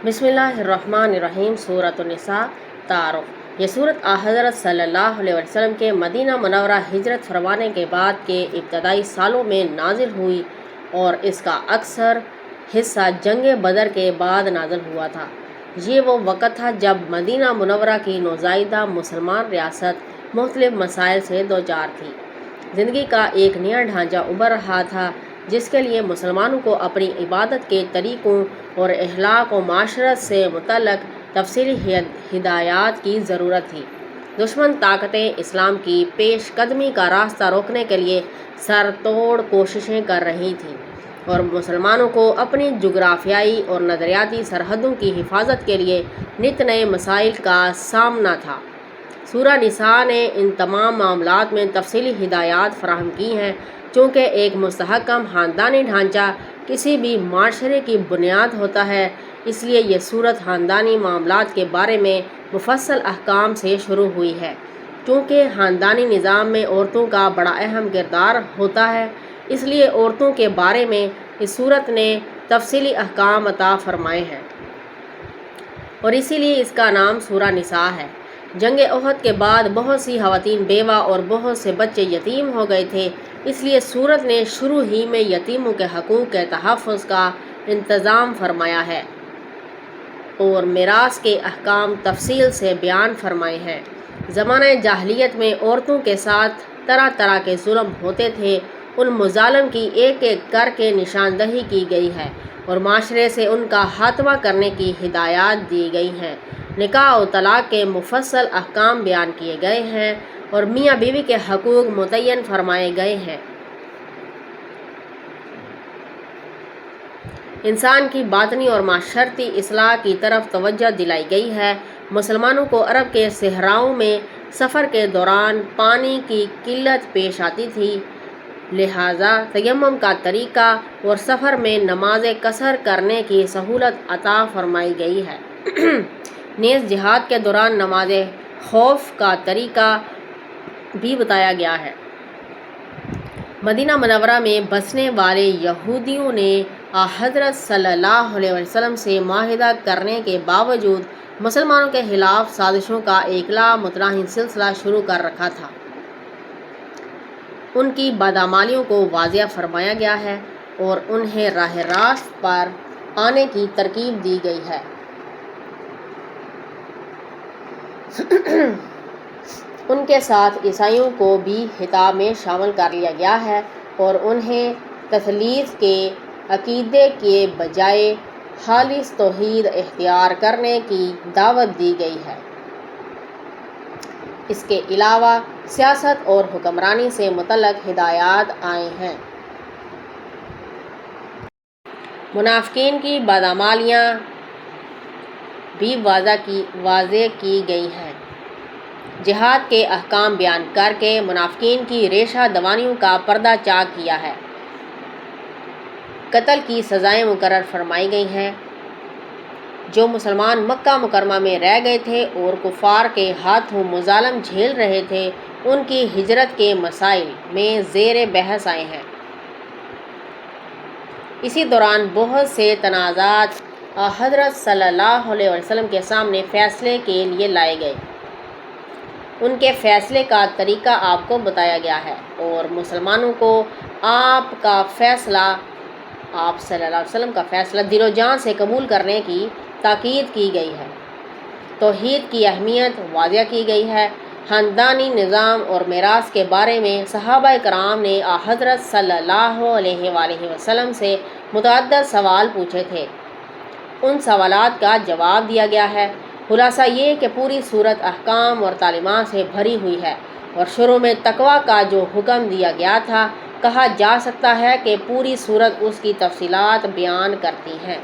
بسم اللہ الرحمن الرحیم۔ سورۃ النساء تعارف۔ یہ سورت حضرت صلی اللہ علیہ وسلم کے مدینہ منورہ ہجرت فرمانے کے بعد کے ابتدائی سالوں میں نازل ہوئی اور اس کا اکثر حصہ جنگ بدر کے بعد نازل ہوا تھا۔ یہ وہ وقت تھا جب مدینہ منورہ کی نوزائیدہ مسلمان ریاست مختلف مسائل سے دوچار تھی۔ زندگی کا ایک نیا ڈھانچہ ابھر رہا تھا جس کے لیے مسلمانوں کو اپنی عبادت کے طریقوں اور اخلاق و معاشرت سے متعلق تفصیلی ہدایات کی ضرورت تھی۔ دشمن طاقتیں اسلام کی پیش قدمی کا راستہ روکنے کے لیے سر توڑ کوششیں کر رہی تھیں اور مسلمانوں کو اپنی جغرافیائی اور نظریاتی سرحدوں کی حفاظت کے لیے نت نئے مسائل کا سامنا تھا۔ سورہ نساء نے ان تمام معاملات میں تفصیلی ہدایات فراہم کی ہیں۔ چونکہ ایک مستحکم خاندانی ڈھانچہ کسی بھی معاشرے کی بنیاد ہوتا ہے، اس لیے یہ سورت خاندانی معاملات کے بارے میں مفصل احکام سے شروع ہوئی ہے۔ چونکہ خاندانی نظام میں عورتوں کا بڑا اہم کردار ہوتا ہے، اس لیے عورتوں کے بارے میں اس سورت نے تفصیلی احکام عطا فرمائے ہیں اور اسی لیے اس کا نام سورہ نساء ہے۔ جنگ احد کے بعد بہت سی خواتین بیوہ اور بہت سے بچے یتیم ہو گئے تھے، اس لیے سورت نے شروع ہی میں یتیموں کے حقوق کے تحفظ کا انتظام فرمایا ہے اور میراث کے احکام تفصیل سے بیان فرمائے ہیں۔ زمانہ جاہلیت میں عورتوں کے ساتھ طرح طرح کے ظلم ہوتے تھے، ان مظالم کی ایک ایک کر کے نشاندہی کی گئی ہے اور معاشرے سے ان کا خاتمہ کرنے کی ہدایات دی گئی ہیں۔ نکاح و طلاق کے مفصل احکام بیان کیے گئے ہیں اور میاں بیوی کے حقوق متعین فرمائے گئے ہیں۔ انسان کی باطنی اور معاشرتی اصلاح کی طرف توجہ دلائی گئی ہے۔ مسلمانوں کو عرب کے صحراؤں میں سفر کے دوران پانی کی قلت پیش آتی تھی، لہٰذا تیمم کا طریقہ اور سفر میں نماز قصر کرنے کی سہولت عطا فرمائی گئی ہے۔ نیز جہاد کے دوران نماز خوف کا طریقہ بھی بتایا گیا ہے۔ مدینہ منورہ میں بسنے والے یہودیوں نے حضرت صلی اللہ علیہ وسلم سے معاہدہ کرنے کے باوجود مسلمانوں کے خلاف سازشوں کا ایک لا متناہی سلسلہ شروع کر رکھا تھا۔ ان کی بدعمالیوں کو واضح فرمایا گیا ہے اور انہیں راہ راست پر آنے کی ترغیب دی گئی ہے۔ ان کے ساتھ عیسائیوں کو بھی خطاب میں شامل کر لیا گیا ہے اور انہیں تثلیث کے عقیدے کے بجائے خالص توحید اختیار کرنے کی دعوت دی گئی ہے۔ اس کے علاوہ سیاست اور حکمرانی سے متعلق ہدایات آئے ہیں۔ منافقین کی بدعمالیاں بھی واضح کی گئی ہیں۔ جہاد کے احکام بیان کر کے منافقین کی ریشہ دوانیوں کا پردہ چاک کیا ہے۔ قتل کی سزائیں مقرر فرمائی گئی ہیں۔ جو مسلمان مکہ مکرمہ میں رہ گئے تھے اور کفار کے ہاتھوں مظالم جھیل رہے تھے، ان کی ہجرت کے مسائل میں زیر بحث آئے ہیں۔ اسی دوران بہت سے تنازعات حضرت صلی اللہ علیہ وسلم کے سامنے فیصلے کے لیے لائے گئے۔ ان کے فیصلے کا طریقہ آپ کو بتایا گیا ہے اور مسلمانوں کو آپ صلی اللہ علیہ وسلم کا فیصلہ دل و جان سے قبول کرنے کی تاکید کی گئی ہے۔ توحید کی اہمیت واضح کی گئی ہے۔ خاندانی نظام اور میراث کے بارے میں صحابہ کرام نے حضرت صلی اللہ علیہ وآلہ وسلم سے متعدد سوال پوچھے تھے، ان سوالات کا جواب دیا گیا ہے۔ خلاصہ یہ کہ پوری سورت احکام اور تعلیمات سے بھری ہوئی ہے اور شروع میں تقویٰ کا جو حکم دیا گیا تھا، کہا جا سکتا ہے کہ پوری سورت اس کی تفصیلات بیان کرتی ہے۔